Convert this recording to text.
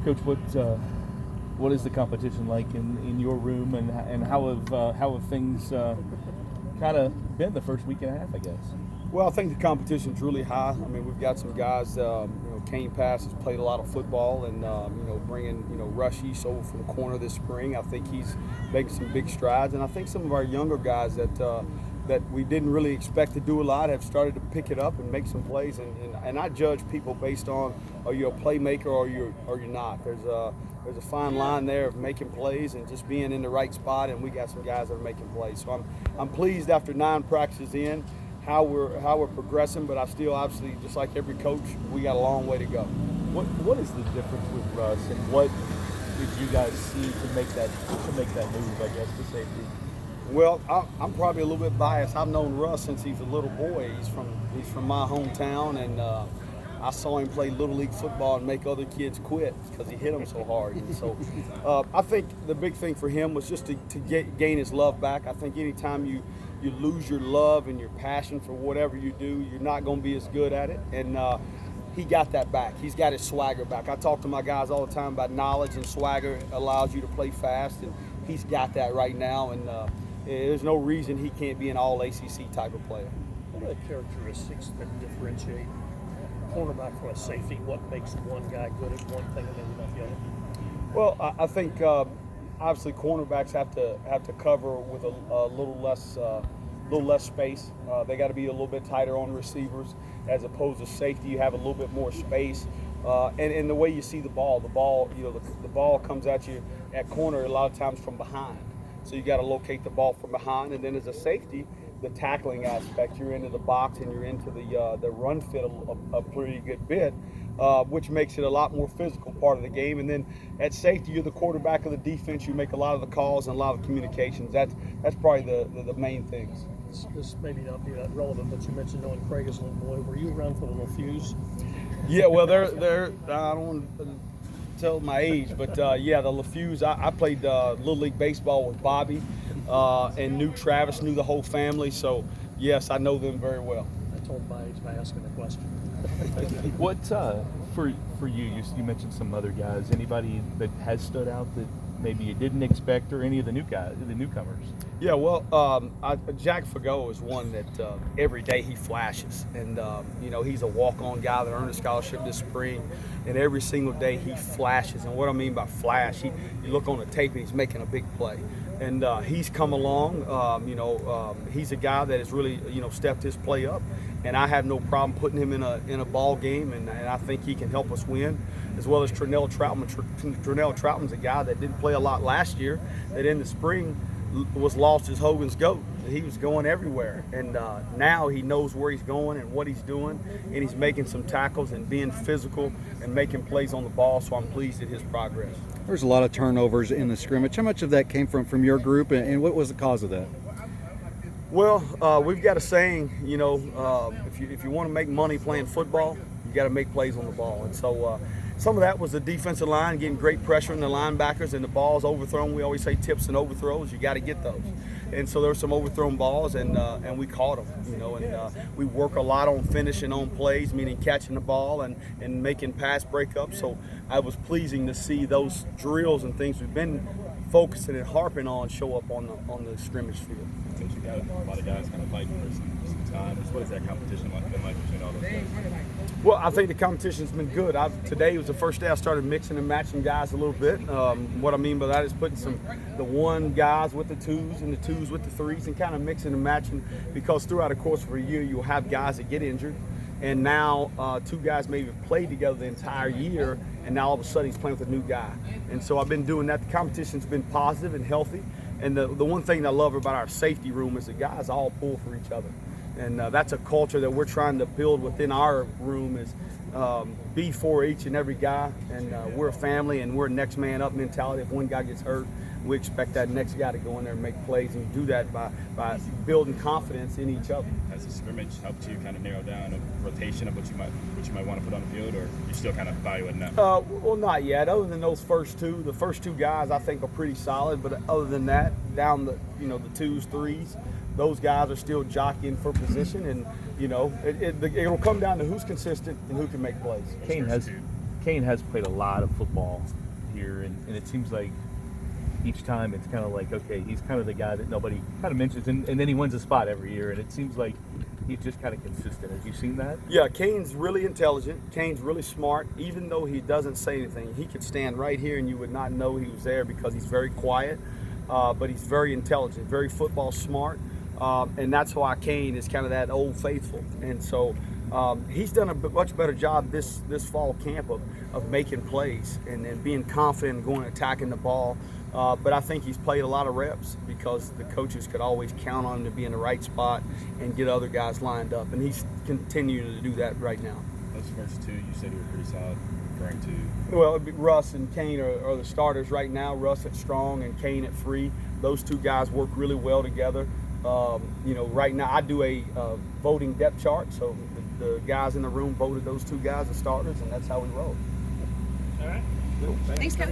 Coach, what is the competition like in your room, and how have things kind of been the first week and a half, I guess? Well, I think the competition's really high. I mean, we've got some guys. Kane Pass has played a lot of football, and bringing Rush East over from the corner this spring. I think he's making some big strides, and I think some of our younger guys that we didn't really expect to do a lot have started to pick it up and make some plays. And I judge people based on, are you a playmaker or you're not. There's a fine line there of making plays and just being in the right spot, and we got some guys that are making plays. So I'm pleased after 9 practices in how we're progressing, but I still obviously, just like every coach, we got a long way to go. What is the difference with Russ, and what did you guys see to make that move, I guess, to safety? Well, I'm probably a little bit biased. I've known Russ since he's a little boy. He's from my hometown, and I saw him play Little League football and make other kids quit because he hit them so hard. And so I think the big thing for him was just to gain his love back. I think anytime you lose your love and your passion for whatever you do, you're not going to be as good at it. And he got that back. He's got his swagger back. I talk to my guys all the time about knowledge, and swagger allows you to play fast, and he's got that right now. And there's no reason he can't be an all-ACC type of player. What are the characteristics that differentiate cornerback from a safety? What makes one guy good at one thing and maybe not the other? Well, I think obviously cornerbacks have to cover with a little less space. They got to be a little bit tighter on receivers, as opposed to safety. You have a little bit more space, and the way you see the ball, the ball comes at you at corner a lot of times from behind. So you got to locate the ball from behind, and then as a safety, the tackling aspect, you're into the box and you're into the run fit a pretty good bit, which makes it a lot more physical part of the game. And then at safety, you're the quarterback of the defense. You make a lot of the calls and a lot of communications. That's probably the main things. This may not be that relevant, but you mentioned knowing Craig as a little boy. Were you around for the LaFews? Yeah, well, they're I don't want to tell my age, but the LaFews. I played Little League baseball with Bobby, and knew Travis, knew the whole family. So yes, I know them very well. I told my age by asking the question. What for you? You mentioned some other guys. Anybody that has stood out that maybe you didn't expect, or any of the newcomers? Yeah, well, Jack Fago is one that every day he flashes, and he's a walk-on guy that earned a scholarship this spring, and every single day he flashes. And what I mean by flash, you look on the tape and he's making a big play, and he's come along. He's a guy that has really stepped his play up, and I have no problem putting him in a ball game, and I think he can help us win. As well as Trinell Troutman. Trinell Troutman's a guy that didn't play a lot last year, that in the spring was lost as Hogan's GOAT. He was going everywhere, and now he knows where he's going and what he's doing, and he's making some tackles and being physical and making plays on the ball, so I'm pleased at his progress. There's a lot of turnovers in the scrimmage. How much of that came from your group, and what was the cause of that? Well, we've got a saying, if you want to make money playing football, you got to make plays on the ball. And so some of that was the defensive line getting great pressure on the linebackers, and the balls overthrown. We always say tips and overthrows. You got to get those. And so there were some overthrown balls, and we caught them. And we work a lot on finishing on plays, meaning catching the ball and making pass breakups. So I was pleasing to see those drills and things we've been focusing and harping on show up on the scrimmage field. Since you got a lot of guys kind of fighting for some time, what is that competition like between all those guys? Well, I think the competition's been good. Today was the first day I started mixing and matching guys a little bit. What I mean by that is putting the 1 guys with the 2s and the 2s with the 3s, and kind of mixing and matching, because throughout the course of a year you'll have guys that get injured, and now 2 guys maybe have played together the entire year, and now all of a sudden he's playing with a new guy. And so I've been doing that. The competition's been positive and healthy, and the one thing I love about our safety room is the guys all pull for each other. And that's a culture that we're trying to build within our room, is be for each and every guy. And we're a family, and we're a next man up mentality. If one guy gets hurt, we expect that next guy to go in there and make plays, and do that by building confidence in each other. Has the scrimmage helped you kind of narrow down a rotation of what you might want to put on the field, or you still kind of evaluating that? Well, not yet. Other than those first 2, the first 2 guys I think are pretty solid. But other than that, down the 2s, 3s, those guys are still jockeying for position, and it'll come down to who's consistent and who can make plays. Kane Kane has played a lot of football here, and it seems like each time it's kind of like, okay, he's kind of the guy that nobody kind of mentions, and then he wins a spot every year, and it seems like he's just kind of consistent. Have you seen that? Yeah, Kane's really intelligent. Kane's really smart. Even though he doesn't say anything, he could stand right here and you would not know he was there because he's very quiet, but he's very intelligent, very football smart, and that's why Kane is kind of that old faithful. And so he's done a much better job this fall camp of making plays and being confident and going attacking the ball. But I think he's played a lot of reps because the coaches could always count on him to be in the right spot and get other guys lined up. And he's continuing to do that right now. Those first two, you said you were pretty solid, referring to. Well, it'd be Russ and Kane are the starters right now. Russ at strong and Kane at free. Those two guys work really well together. Right now I do a voting depth chart. So the guys in the room voted those two guys as starters, and that's how we roll. All right. Thanks, Coach.